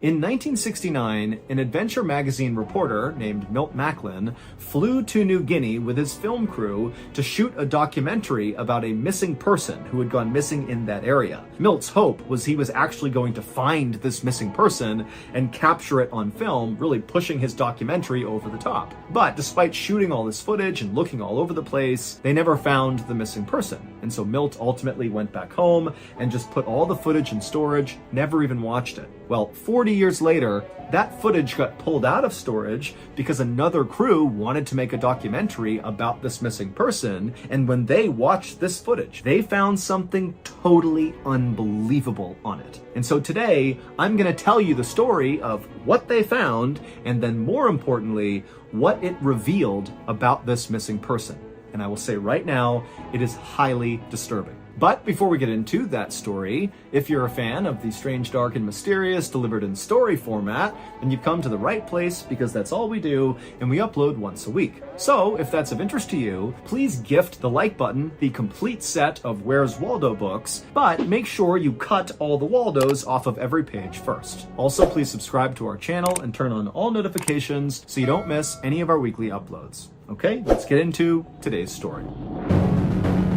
In 1969, an adventure magazine reporter named Milt Macklin flew to New Guinea with his film crew to shoot a documentary about a missing person who had gone missing in that area. Milt's hope was he was actually going to find this missing person and capture it on film, really pushing his documentary over the top. But despite shooting all this footage and looking all over the place, they never found the missing person. And so Milt ultimately went back home and just put all the footage in storage, never even watched it. Well, 40 years later, that footage got pulled out of storage because another crew wanted to make a documentary about this missing person, and when they watched this footage, they found something totally unbelievable on it. And so today, I'm going to tell you the story of what they found, and then more importantly, what it revealed about this missing person. And I will say right now, it is highly disturbing. But before we get into that story, if you're a fan of the strange, dark, and mysterious delivered in story format, then you've come to the right place, because that's all we do, and we upload once a week. So if that's of interest to you, please gift the like button the complete set of Where's Waldo books, but make sure you cut all the Waldos off of every page first. Also, please subscribe to our channel and turn on all notifications so you don't miss any of our weekly uploads. Okay, let's get into today's story.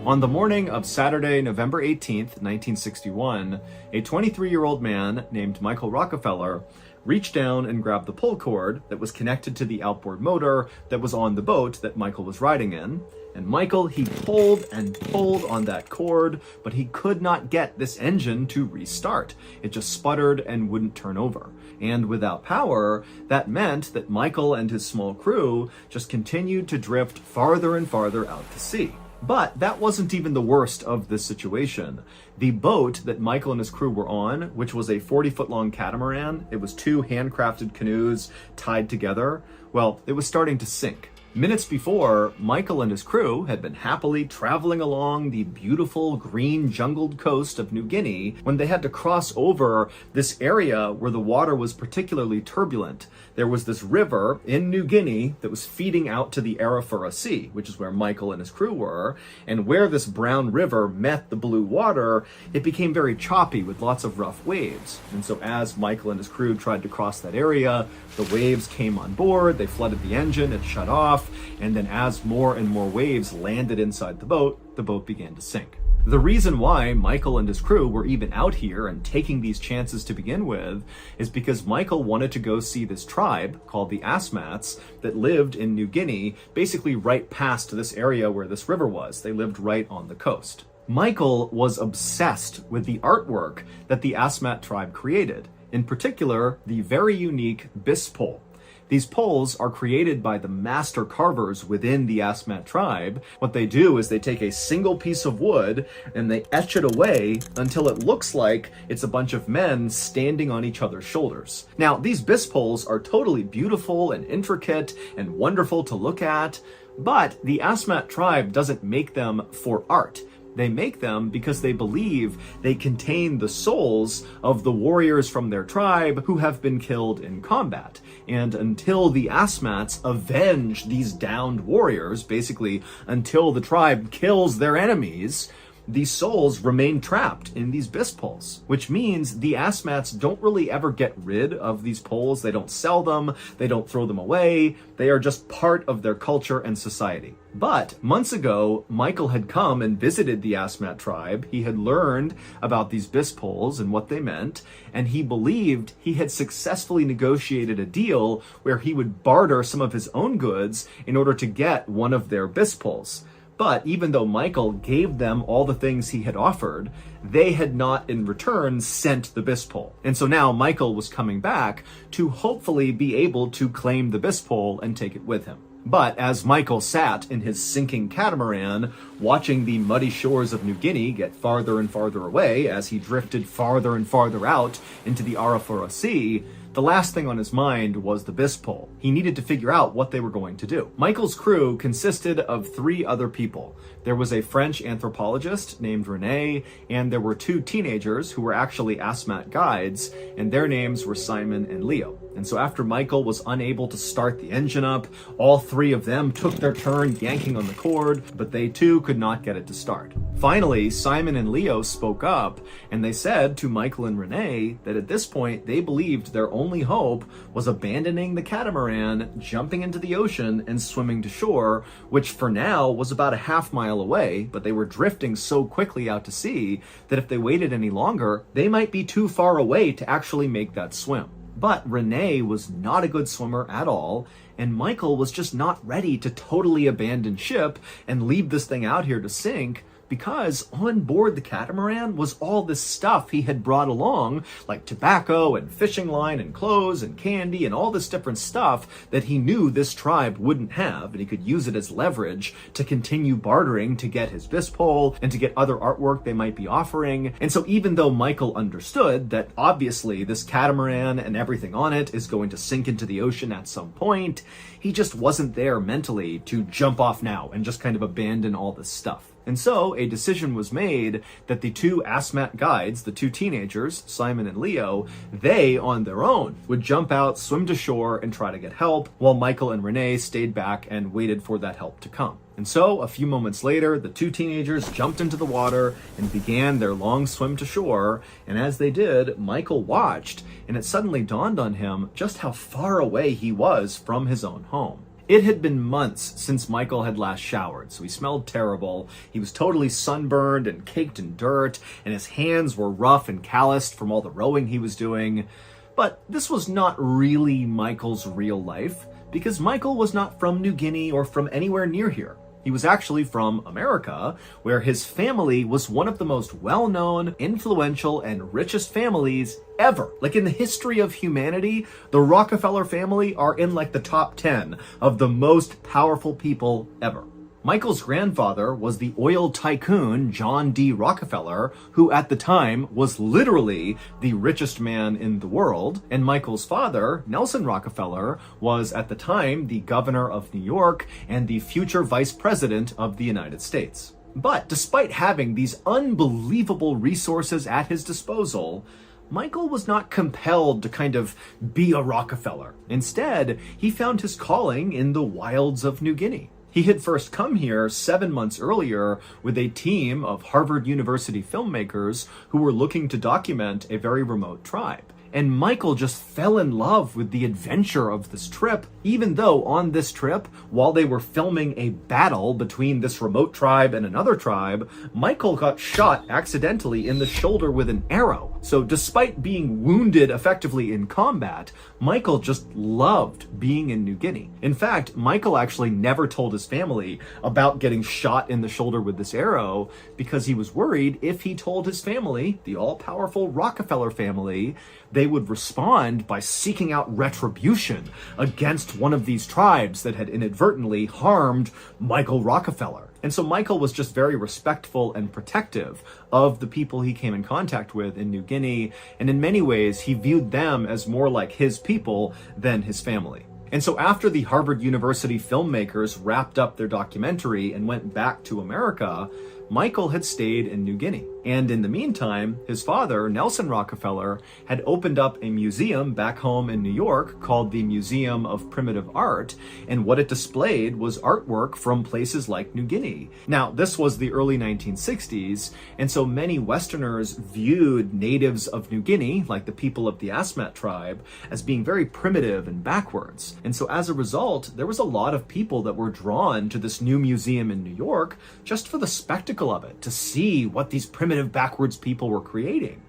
On the morning of Saturday, November 18th, 1961, a 23-year-old man named Michael Rockefeller reached down and grabbed the pull cord that was connected to the outboard motor that was on the boat that Michael was riding in. And Michael, he pulled and pulled on that cord, but he could not get this engine to restart. It just sputtered and wouldn't turn over. And without power, that meant that Michael and his small crew just continued to drift farther and farther out to sea. But that wasn't even the worst of this situation. The boat that Michael and his crew were on, which was a 40-foot-long catamaran, it was two handcrafted canoes tied together, well, it was starting to sink. Minutes before, Michael and his crew had been happily traveling along the beautiful green jungled coast of New Guinea when they had to cross over this area where the water was particularly turbulent. There was this river in New Guinea that was feeding out to the Arafura Sea, which is where Michael and his crew were, and where this brown river met the blue water, it became very choppy with lots of rough waves. And so as Michael and his crew tried to cross that area, the waves came on board, they flooded the engine, it shut off, and then as more and more waves landed inside the boat began to sink. The reason why Michael and his crew were even out here and taking these chances to begin with is because Michael wanted to go see this tribe called the Asmats that lived in New Guinea, basically right past this area where this river was. They lived right on the coast. Michael was obsessed with the artwork that the Asmat tribe created, in particular, the very unique bis pole. These poles are created by the master carvers within the Asmat tribe. What they do is they take a single piece of wood and they etch it away until it looks like it's a bunch of men standing on each other's shoulders. Now, these bis poles are totally beautiful and intricate and wonderful to look at, but the Asmat tribe doesn't make them for art. They make them because they believe they contain the souls of the warriors from their tribe who have been killed in combat. And until the Asmats avenge these downed warriors, basically until the tribe kills their enemies, these souls remain trapped in these bis poles, which means the Asmats don't really ever get rid of these poles. They don't sell them. They don't throw them away. They are just part of their culture and society. But months ago, Michael had come and visited the Asmat tribe. He had learned about these bis poles and what they meant, and he believed he had successfully negotiated a deal where he would barter some of his own goods in order to get one of their bis poles. But even though Michael gave them all the things he had offered, they had not in return sent the bis pole. And so now Michael was coming back to hopefully be able to claim the bis pole and take it with him. But as Michael sat in his sinking catamaran, watching the muddy shores of New Guinea get farther and farther away as he drifted farther and farther out into the Arafura Sea, the last thing on his mind was the bis pole. He needed to figure out what they were going to do. Michael's crew consisted of 3 other people. There was a French anthropologist named René, and there were 2 teenagers who were actually Asmat guides, and their names were Simon and Leo. And so after Michael was unable to start the engine up, all 3 of them took their turn yanking on the cord, but they too could not get it to start. Finally, Simon and Leo spoke up, and they said to Michael and René that at this point they believed their only hope was abandoning the catamaran, jumping into the ocean, and swimming to shore, which for now was about a half-mile away, but they were drifting so quickly out to sea that if they waited any longer, they might be too far away to actually make that swim. But Renee was not a good swimmer at all, and Michael was just not ready to totally abandon ship and leave this thing out here to sink, because on board the catamaran was all this stuff he had brought along, like tobacco and fishing line and clothes and candy and all this different stuff that he knew this tribe wouldn't have, and he could use it as leverage to continue bartering to get his bisque pole and to get other artwork they might be offering. And so even though Michael understood that obviously this catamaran and everything on it is going to sink into the ocean at some point, he just wasn't there mentally to jump off now and just kind of abandon all this stuff. And so a decision was made that the two asthmat guides, the two teenagers, Simon and Leo, they on their own would jump out, swim to shore, and try to get help, while Michael and Renee stayed back and waited for that help to come. And so a few moments later, the two teenagers jumped into the water and began their long swim to shore. And as they did, Michael watched, and it suddenly dawned on him just how far away he was from his own home. It had been months since Michael had last showered, so he smelled terrible. He was totally sunburned and caked in dirt, and his hands were rough and calloused from all the rowing he was doing. But this was not really Michael's real life, because Michael was not from New Guinea or from anywhere near here. He was actually from America, where his family was one of the most well-known, influential, and richest families ever. Like in the history of humanity, the Rockefeller family are in like the top 10 of the most powerful people ever. Michael's grandfather was the oil tycoon John D. Rockefeller, who at the time was literally the richest man in the world, and Michael's father, Nelson Rockefeller, was at the time the governor of New York and the future vice president of the United States. But despite having these unbelievable resources at his disposal, Michael was not compelled to kind of be a Rockefeller. Instead, he found his calling in the wilds of New Guinea. He had first come here 7 months earlier with a team of Harvard University filmmakers who were looking to document a very remote tribe. And Michael just fell in love with the adventure of this trip, even though on this trip, while they were filming a battle between this remote tribe and another tribe, Michael got shot accidentally in the shoulder with an arrow. So despite being wounded effectively in combat, Michael just loved being in New Guinea. In fact, Michael actually never told his family about getting shot in the shoulder with this arrow because he was worried if he told his family, the all-powerful Rockefeller family, they would respond by seeking out retribution against one of these tribes that had inadvertently harmed Michael Rockefeller. And so Michael was just very respectful and protective of the people he came in contact with in New Guinea, and in many ways he viewed them as more like his people than his family. And so after the Harvard University filmmakers wrapped up their documentary and went back to America, Michael had stayed in New Guinea. And in the meantime, his father, Nelson Rockefeller, had opened up a museum back home in New York called the Museum of Primitive Art, and what it displayed was artwork from places like New Guinea. Now, this was the early 1960s, and so many Westerners viewed natives of New Guinea, like the people of the Asmat tribe, as being very primitive and backwards. And so as a result, there was a lot of people that were drawn to this new museum in New York just for the spectacle of it, to see what these primitive backwards people were creating.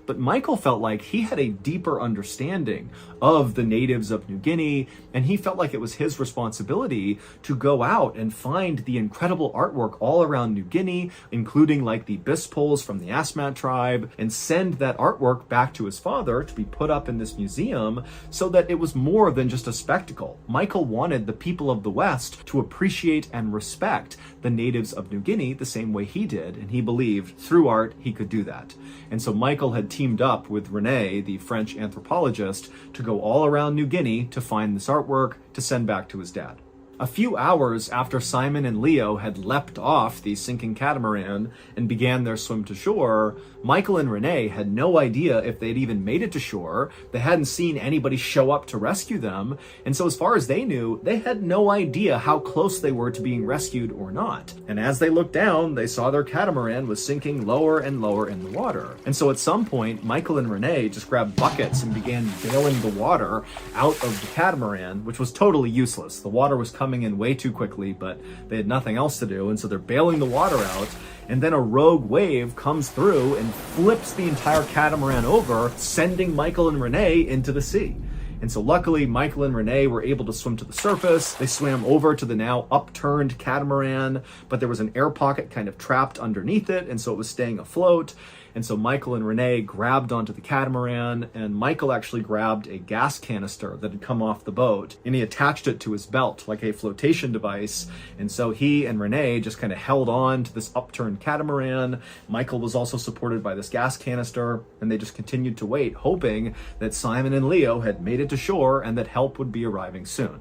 But Michael felt like he had a deeper understanding of the natives of New Guinea, and he felt like it was his responsibility to go out and find the incredible artwork all around New Guinea, including like the bisque poles from the Asmat tribe, and send that artwork back to his father to be put up in this museum so that it was more than just a spectacle. Michael wanted the people of the West to appreciate and respect the natives of New Guinea the same way he did, and he believed through art he could do that. And so Michael had teamed up with Renee, the French anthropologist, to go all around New Guinea to find this artwork to send back to his dad. A few hours after Simon and Leo had leapt off the sinking catamaran and began their swim to shore, Michael and Renee had no idea if they'd even made it to shore. They hadn't seen anybody show up to rescue them, and so as far as they knew, they had no idea how close they were to being rescued or not. And as they looked down, they saw their catamaran was sinking lower and lower in the water. And so at some point, Michael and Renee just grabbed buckets and began bailing the water out of the catamaran, which was totally useless. The water was coming in way too quickly, but they had nothing else to do, and so they're bailing the water out, and then a rogue wave comes through and flips the entire catamaran over, sending Michael and Renee into the sea. And so luckily, Michael and Renee were able to swim to the surface. They swam over to the now upturned catamaran, but there was an air pocket kind of trapped underneath it, and so it was staying afloat. And so Michael and Renee grabbed onto the catamaran, and Michael actually grabbed a gas canister that had come off the boat, and he attached it to his belt like a flotation device. And so he and Renee just kind of held on to this upturned catamaran. Michael was also supported by this gas canister, and they just continued to wait, hoping that Simon and Leo had made it to shore and that help would be arriving soon.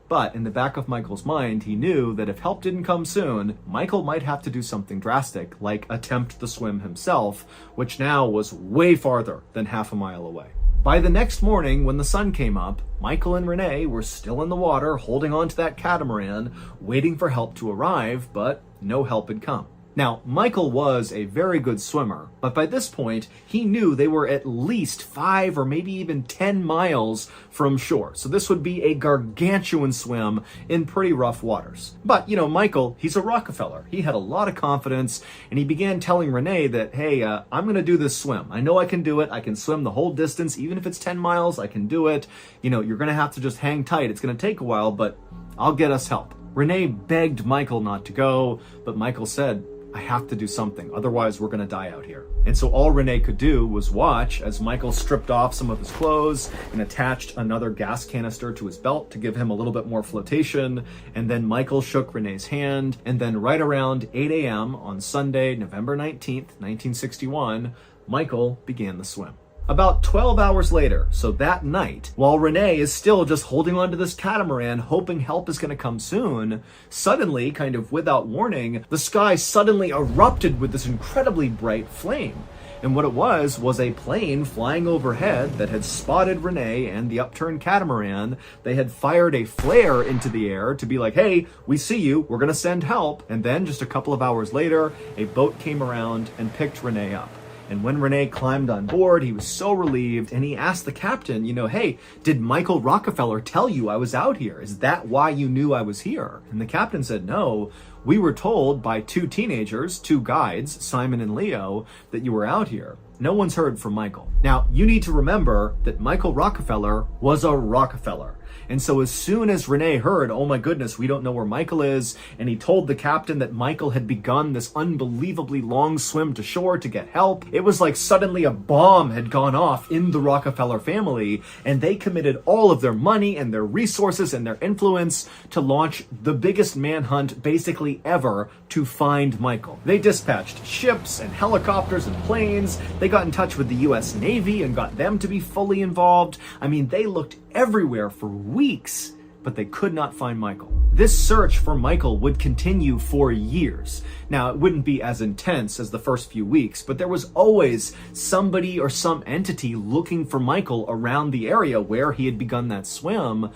But in the back of Michael's mind, he knew that if help didn't come soon, Michael might have to do something drastic, like attempt the swim himself, which now was way farther than half a mile away. By the next morning, when the sun came up, Michael and Renee were still in the water, holding on to that catamaran, waiting for help to arrive, but no help had come. Now, Michael was a very good swimmer, but by this point, he knew they were at least 5 or maybe even 10 miles from shore. So this would be a gargantuan swim in pretty rough waters. But, Michael, he's a Rockefeller. He had a lot of confidence, and he began telling Renee that, hey, I'm going to do this swim. I know I can do it. I can swim the whole distance. Even if it's 10 miles, I can do it. You're going to have to just hang tight. It's going to take a while, but I'll get us help. Renee begged Michael not to go, but Michael said, I have to do something, otherwise we're gonna die out here. And so all Renee could do was watch as Michael stripped off some of his clothes and attached another gas canister to his belt to give him a little bit more flotation. And then Michael shook Renee's hand, and then right around 8 a.m. on Sunday, November 19th, 1961, Michael began the swim. About 12 hours later, so that night, while Renee is still just holding onto this catamaran, hoping help is going to come soon, suddenly, kind of without warning, the sky suddenly erupted with this incredibly bright flame. And what it was a plane flying overhead that had spotted Renee and the upturned catamaran. They had fired a flare into the air to be like, hey, we see you, we're going to send help. And then just a couple of hours later, a boat came around and picked Renee up. And when Renee climbed on board, he was so relieved, and he asked the captain, hey, did Michael Rockefeller tell you I was out here? Is that why you knew I was here? And the captain said, no, we were told by 2 teenagers, 2 guides, Simon and Leo, that you were out here. No one's heard from Michael. Now, you need to remember that Michael Rockefeller was a Rockefeller. And so as soon as Renee heard, oh my goodness, we don't know where Michael is, and he told the captain that Michael had begun this unbelievably long swim to shore to get help, it was like suddenly a bomb had gone off in the Rockefeller family, and they committed all of their money and their resources and their influence to launch the biggest manhunt basically ever to find Michael. They dispatched ships and helicopters and planes. They got in touch with the US Navy and got them to be fully involved. I mean, they looked everywhere for weeks, but they could not find Michael. This search for Michael would continue for years. Now, it wouldn't be as intense as the first few weeks, but there was always somebody or some entity looking for Michael around the area where he had begun that swim.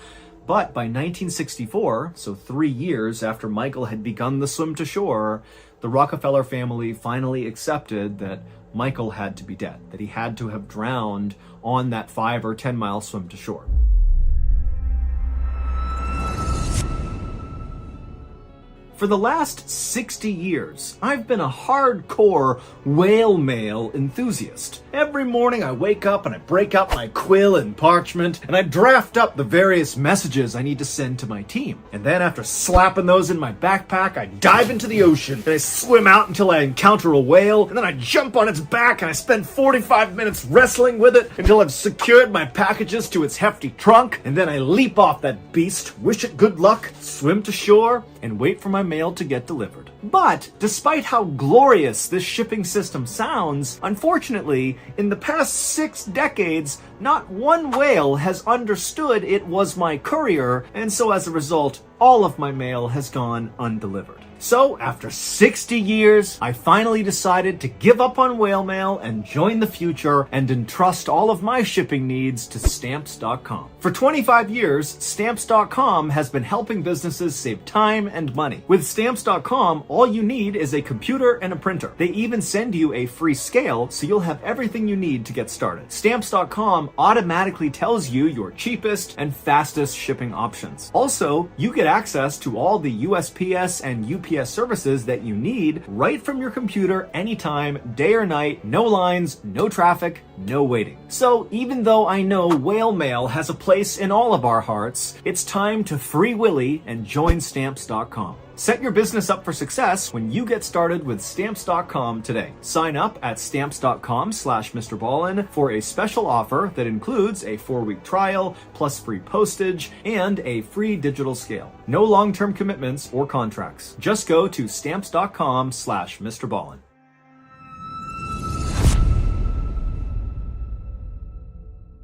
But by 1964, so 3 years after Michael had begun the swim to shore, the Rockefeller family finally accepted that Michael had to be dead, that he had to have drowned on that 5 or 10 mile swim to shore. For the last 60 years, I've been a hardcore whale mail enthusiast. Every morning I wake up and I break out my quill and parchment and I draft up the various messages I need to send to my team. And then after slapping those in my backpack, I dive into the ocean and I swim out until I encounter a whale, and then I jump on its back and I spend 45 minutes wrestling with it until I've secured my packages to its hefty trunk, and then I leap off that beast, wish it good luck, swim to shore, and wait for my mail to get delivered. But despite how glorious this shipping system sounds, unfortunately, in the past 6 decades, not one whale has understood it was my courier, and so as a result, all of my mail has gone undelivered. So, after 60 years, I finally decided to give up on whale mail and join the future and entrust all of my shipping needs to Stamps.com. For 25 years, Stamps.com has been helping businesses save time and money. With Stamps.com, all you need is a computer and a printer. They even send you a free scale, so you'll have everything you need to get started. Stamps.com automatically tells you your cheapest and fastest shipping options. Also, you get access to all the USPS and UPS services that you need right from your computer anytime, day or night, no lines, no traffic, no waiting. So even though I know whale mail has a place in all of our hearts, it's time to free Willy and join Stamps.com. Set your business up for success when you get started with Stamps.com today. Sign up at Stamps.com/Mr. Ballin for a special offer that includes a 4-week trial, plus free postage, and a free digital scale. No long-term commitments or contracts. Just go to Stamps.com/Mr. Ballin.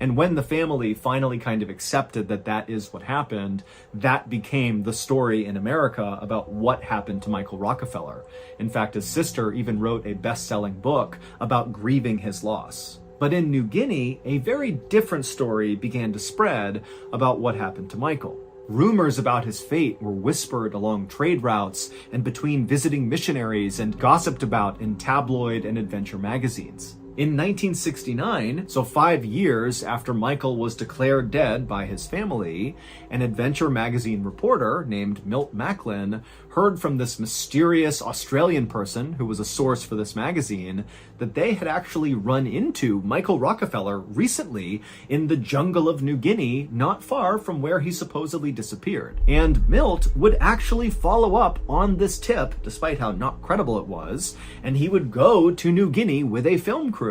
And when the family finally kind of accepted that that is what happened, that became the story in America about what happened to Michael Rockefeller. In fact, his sister even wrote a best-selling book about grieving his loss. But in New Guinea, a very different story began to spread about what happened to Michael. Rumors about his fate were whispered along trade routes and between visiting missionaries and gossiped about in tabloid and adventure magazines. In 1969, so 5 years after Michael was declared dead by his family, an adventure magazine reporter named Milt Macklin heard from this mysterious Australian person who was a source for this magazine that they had actually run into Michael Rockefeller recently in the jungle of New Guinea, not far from where he supposedly disappeared. And Milt would actually follow up on this tip, despite how not credible it was, and he would go to New Guinea with a film crew,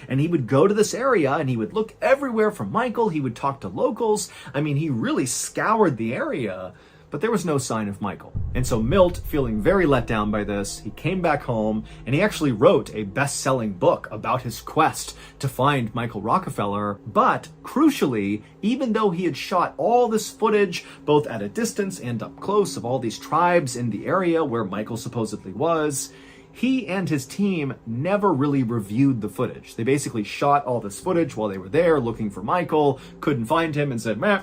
and he would go to this area, and he would look everywhere for Michael, he would talk to locals. I mean, he really scoured the area, but there was no sign of Michael. And so Milt, feeling very let down by this, he came back home and he actually wrote a best-selling book about his quest to find Michael Rockefeller. But crucially, even though he had shot all this footage, both at a distance and up close, of all these tribes in the area where Michael supposedly was, he and his team never really reviewed the footage. They basically shot all this footage while they were there looking for Michael, couldn't find him, and said, meh,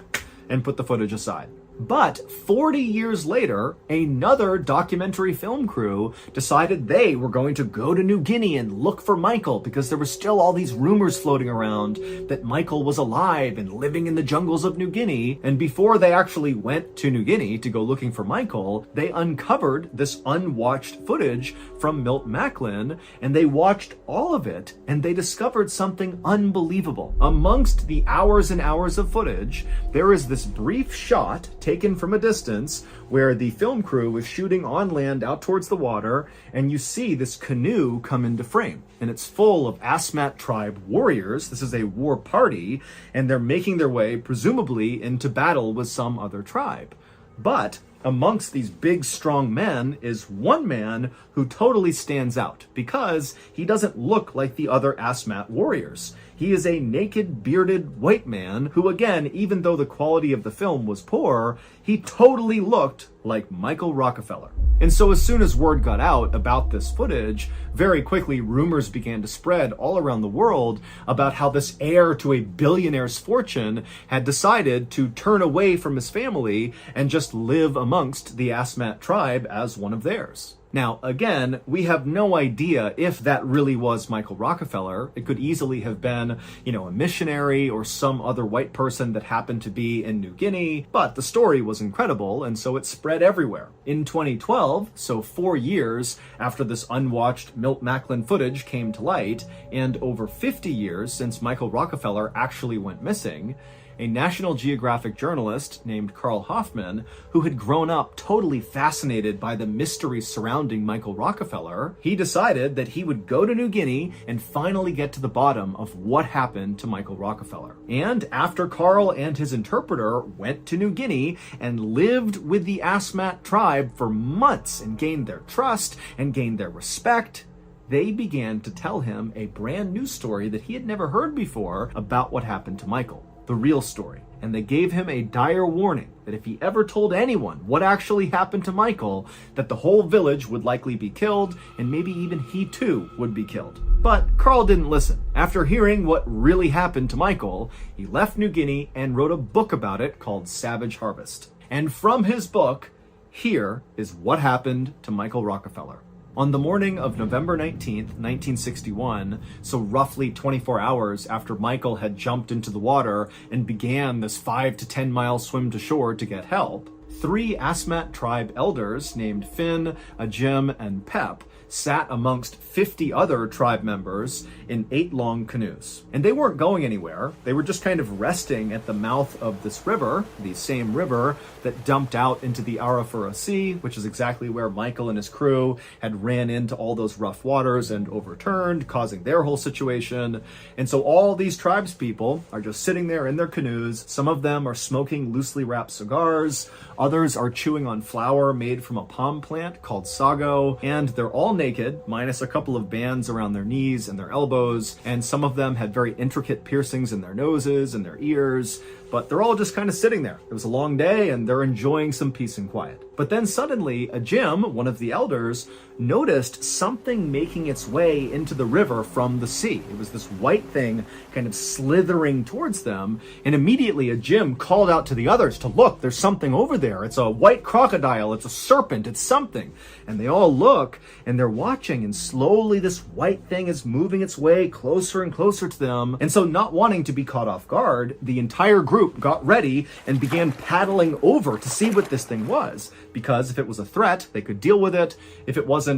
and put the footage aside. But 40 years later, another documentary film crew decided they were going to go to New Guinea and look for Michael, because there were still all these rumors floating around that Michael was alive and living in the jungles of New Guinea. And before they actually went to New Guinea to go looking for Michael, they uncovered this unwatched footage from Milt Macklin, and they watched all of it, and they discovered something unbelievable. Amongst the hours and hours of footage, there is this brief shot taken from a distance where the film crew is shooting on land out towards the water, and you see this canoe come into frame, and it's full of Asmat tribe warriors. This is a war party, and they're making their way presumably into battle with some other tribe. But amongst these big, strong men is one man who totally stands out because he doesn't look like the other Asmat warriors. He is a naked, bearded white man who, again, even though the quality of the film was poor, he totally looked like Michael Rockefeller. And so as soon as word got out about this footage, very quickly rumors began to spread all around the world about how this heir to a billionaire's fortune had decided to turn away from his family and just live amongst the Asmat tribe as one of theirs. Now, again, we have no idea if that really was Michael Rockefeller. It could easily have been, a missionary or some other white person that happened to be in New Guinea, but the story was incredible, and so it spread everywhere. In 2012, so 4 years after this unwatched Milt Macklin footage came to light, and over 50 years since Michael Rockefeller actually went missing, a National Geographic journalist named Carl Hoffman, who had grown up totally fascinated by the mystery surrounding Michael Rockefeller, he decided that he would go to New Guinea and finally get to the bottom of what happened to Michael Rockefeller. And after Carl and his interpreter went to New Guinea and lived with the Asmat tribe for months and gained their trust and gained their respect, they began to tell him a brand new story that he had never heard before about what happened to Michael. The real story. and they gave him a dire warning that if he ever told anyone what actually happened to Michael, that the whole village would likely be killed, and maybe even he too would be killed. But Carl didn't listen. After hearing what really happened to Michael, he left New Guinea and wrote a book about it called Savage Harvest. And from his book, here is what happened to Michael Rockefeller. On the morning of November 19th, 1961, so roughly 24 hours after Michael had jumped into the water and began this 5 to 10 mile swim to shore to get help, 3 Asmat tribe elders named Finn, Ajim, and Pep sat amongst 50 other tribe members in 8 long canoes. And they weren't going anywhere. They were just kind of resting at the mouth of this river, the same river that dumped out into the Arafura Sea, which is exactly where Michael and his crew had ran into all those rough waters and overturned, causing their whole situation. And so all these tribes people are just sitting there in their canoes. Some of them are smoking loosely wrapped cigars. Others are chewing on flour made from a palm plant called sago. And they're all naked, minus a couple of bands around their knees and their elbows, and some of them had very intricate piercings in their noses and their ears, but they're all just kind of sitting there. It was a long day and they're enjoying some peace and quiet. But then suddenly, Ajim, one of the elders, noticed something making its way into the river from the sea. It was this white thing kind of slithering towards them, and immediately Ajim called out to the others to look, there's something over there. It's a white crocodile, it's a serpent, it's something. And they all look, and they're watching, and slowly this white thing is moving its way closer and closer to them. And so, not wanting to be caught off guard, the entire group got ready and began paddling over to see what this thing was, because if it was a threat, they could deal with it. If it wasn't,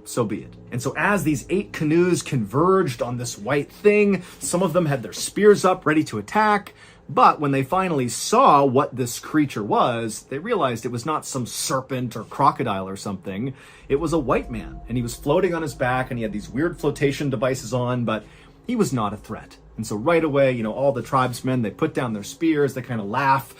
so be it. And so as these 8 canoes converged on this white thing, some of them had their spears up ready to attack. But when they finally saw what this creature was, they realized it was not some serpent or crocodile or something. It was a white man, and he was floating on his back, and he had these weird flotation devices on, but he was not a threat. And so right away, all the tribesmen, they put down their spears, they kind of laugh,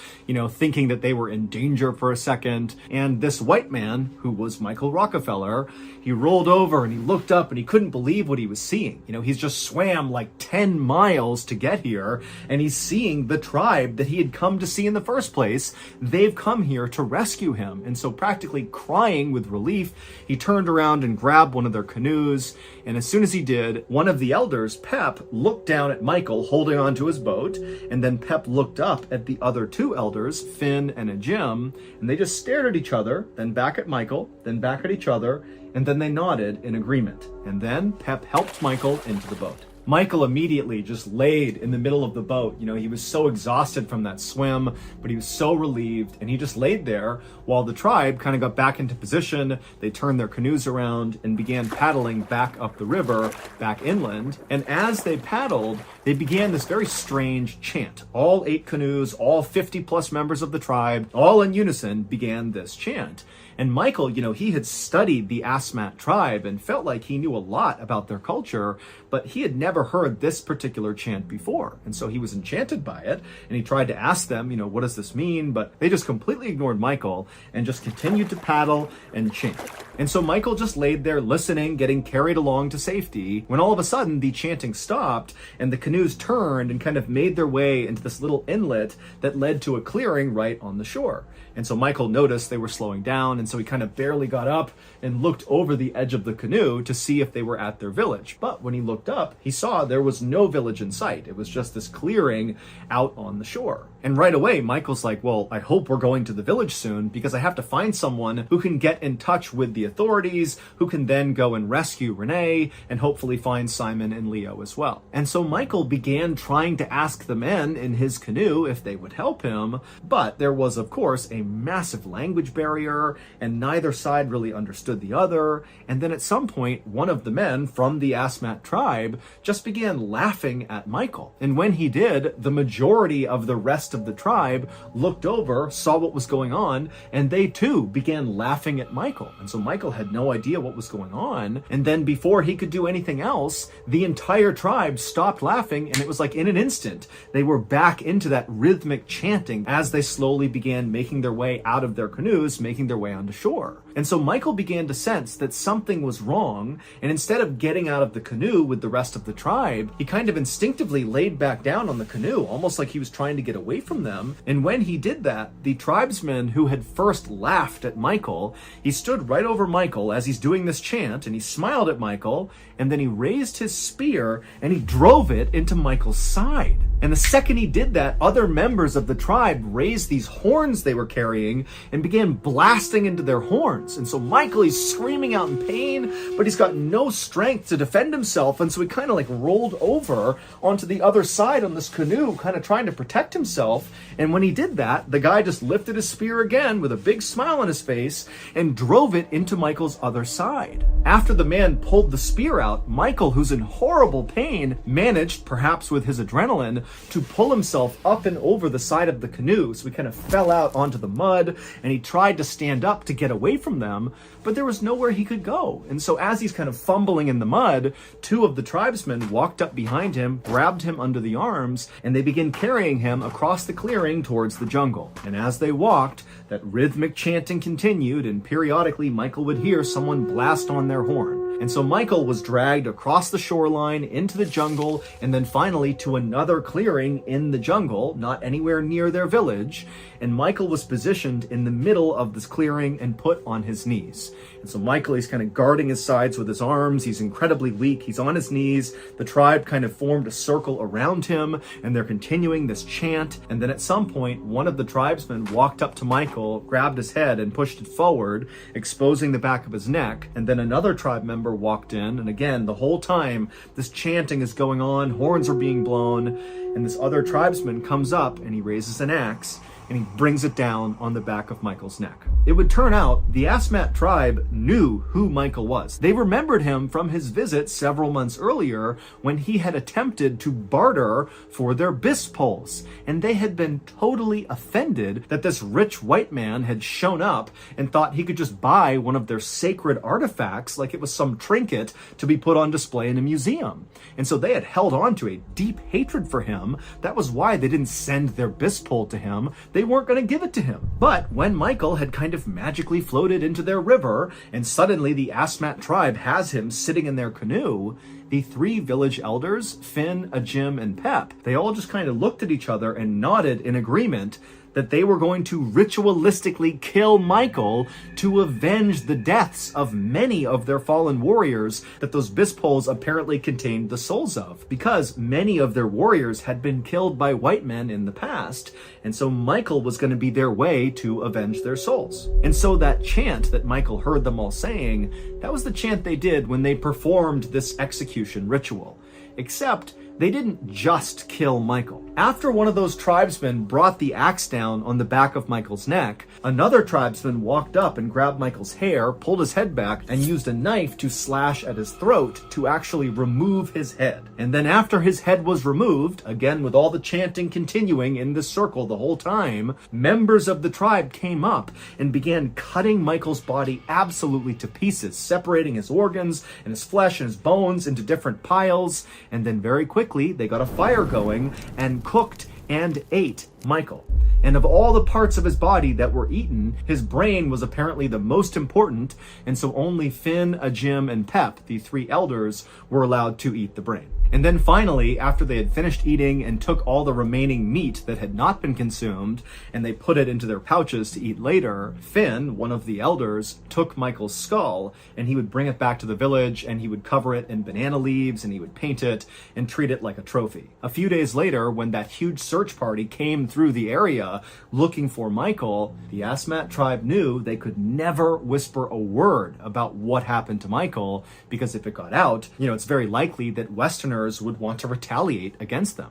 thinking that they were in danger for a second. And this white man, who was Michael Rockefeller, he rolled over and he looked up and he couldn't believe what he was seeing. He's just swam like 10 miles to get here, and he's seeing the tribe that he had come to see in the first place. They've come here to rescue him. And so practically crying with relief, he turned around and grabbed one of their canoes. And as soon as he did, one of the elders, Pep, looked down at Michael holding onto his boat, and then Pep looked up at the other 2 elders, Finn and Ajim, and they just stared at each other, then back at Michael, then back at each other, and then they nodded in agreement. And then Pep helped Michael into the boat. Michael immediately just laid in the middle of the boat. He was so exhausted from that swim, but he was so relieved, and he just laid there while the tribe kind of got back into position. They turned their canoes around and began paddling back up the river, back inland. And as they paddled, they began this very strange chant. All 8 canoes, all 50 plus members of the tribe, all in unison began this chant. And Michael, he had studied the Asmat tribe and felt like he knew a lot about their culture, but he had never heard this particular chant before. And so he was enchanted by it, and he tried to ask them, what does this mean? But they just completely ignored Michael and just continued to paddle and chant. And so Michael just laid there listening, getting carried along to safety, when all of a sudden the chanting stopped and the canoes turned and kind of made their way into this little inlet that led to a clearing right on the shore. And so Michael noticed they were slowing down, and so he kind of barely got up and looked over the edge of the canoe to see if they were at their village. But when he looked up, he saw there was no village in sight. It was just this clearing out on the shore. And right away, Michael's like, well, I hope we're going to the village soon, because I have to find someone who can get in touch with the authorities, who can then go and rescue Renee and hopefully find Simon and Leo as well. And so Michael began trying to ask the men in his canoe if they would help him, but there was, of course, a massive language barrier, and neither side really understood the other. And then at some point, one of the men from the Asmat tribe just began laughing at Michael. And when he did, the majority of the rest of the tribe looked over, saw what was going on, and they too began laughing at Michael. And so Michael had no idea what was going on. And then before he could do anything else, the entire tribe stopped laughing, and it was like in an instant, they were back into that rhythmic chanting as they slowly began making their way out of their canoes, making their way onto shore. And so Michael began to sense that something was wrong, and instead of getting out of the canoe with the rest of the tribe, he kind of instinctively laid back down on the canoe, almost like he was trying to get away from them. And when he did that, the tribesman who had first laughed at Michael, he stood right over Michael as he's doing this chant, and he smiled at Michael, and then he raised his spear and he drove it into Michael's side. And the second he did that, other members of the tribe raised these horns they were carrying and began blasting into their horns. And so Michael, he's screaming out in pain, but he's got no strength to defend himself. And so he kind of like rolled over onto the other side on this canoe, kind of trying to protect himself. And when he did that, the guy just lifted his spear again with a big smile on his face and drove it into Michael's other side. After the man pulled the spear out, Michael, who's in horrible pain, managed, perhaps with his adrenaline, to pull himself up and over the side of the canoe. So he kind of fell out onto the mud, and he tried to stand up to get away from them, but there was nowhere he could go. And so as he's kind of fumbling in the mud, two of the tribesmen walked up behind him, grabbed him under the arms, and they began carrying him across the clearing towards the jungle. And as they walked, that rhythmic chanting continued, and periodically Michael would hear someone blast on their horn. And so Michael was dragged across the shoreline into the jungle, and then finally to another clearing in the jungle, not anywhere near their village. And Michael was positioned in the middle of this clearing and put on his knees. And so Michael, he's kind of guarding his sides with his arms. He's incredibly weak. He's on his knees. The tribe kind of formed a circle around him, and they're continuing this chant. And then at some point, one of the tribesmen walked up to Michael, grabbed his head and pushed it forward, exposing the back of his neck. And then another tribe member walked in. And again, the whole time, this chanting is going on. Horns are being blown. And this other tribesman comes up and he raises an axe and he brings it down on the back of Michael's neck. It would turn out the Asmat tribe knew who Michael was. They remembered him from his visit several months earlier when he had attempted to barter for their bis poles. And they had been totally offended that this rich white man had shown up and thought he could just buy one of their sacred artifacts like it was some trinket to be put on display in a museum. And so they had held on to a deep hatred for him. That was why they didn't send their bis pole to him. They weren't going to give it to him. But when Michael had kind of magically floated into their river, and suddenly the Asmat tribe has him sitting in their canoe, the three village elders, Finn, Ajim, and Pep, they all just kind of looked at each other and nodded in agreement that they were going to ritualistically kill Michael to avenge the deaths of many of their fallen warriors that those bis poles apparently contained the souls of, because many of their warriors had been killed by white men in the past, and so Michael was going to be their way to avenge their souls. And so that chant that Michael heard them all saying, that was the chant they did when they performed this execution ritual. Except they didn't just kill Michael. After one of those tribesmen brought the axe down on the back of Michael's neck, another tribesman walked up and grabbed Michael's hair, pulled his head back, and used a knife to slash at his throat to actually remove his head. And then after his head was removed, again with all the chanting continuing in this circle the whole time, members of the tribe came up and began cutting Michael's body absolutely to pieces, separating his organs and his flesh and his bones into different piles, and then very quickly they got a fire going and cooked and ate Michael. And of all the parts of his body that were eaten, his brain was apparently the most important, and so only Finn, Ajim, and Pep, the three elders, were allowed to eat the brain. And then finally, after they had finished eating and took all the remaining meat that had not been consumed, and they put it into their pouches to eat later, Finn, one of the elders, took Michael's skull, and he would bring it back to the village, and he would cover it in banana leaves, and he would paint it, and treat it like a trophy. A few days later, when that huge search party came through the area looking for Michael, the Asmat tribe knew they could never whisper a word about what happened to Michael, because if it got out, it's very likely that Westerners would want to retaliate against them.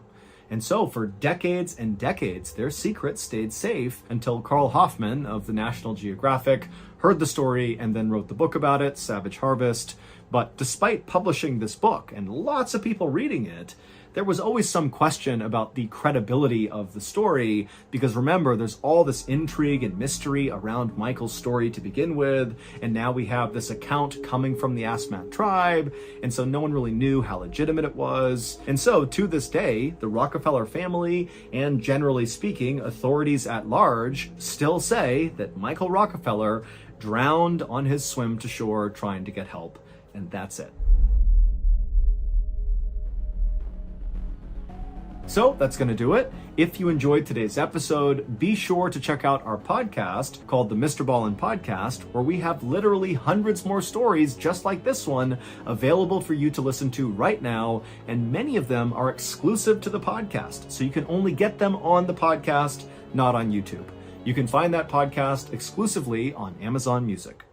And so for decades and decades, their secret stayed safe until Carl Hoffman of the National Geographic heard the story and then wrote the book about it, Savage Harvest. But despite publishing this book and lots of people reading it, there was always some question about the credibility of the story, because remember, there's all this intrigue and mystery around Michael's story to begin with, and now we have this account coming from the Asmat tribe, and so no one really knew how legitimate it was. And so to this day, the Rockefeller family, and generally speaking, authorities at large, still say that Michael Rockefeller drowned on his swim to shore trying to get help. And that's it. So that's going to do it. If you enjoyed today's episode, be sure to check out our podcast called the Mr. Ballin Podcast, where we have literally hundreds more stories just like this one available for you to listen to right now. And many of them are exclusive to the podcast, so you can only get them on the podcast, not on YouTube. You can find that podcast exclusively on Amazon Music.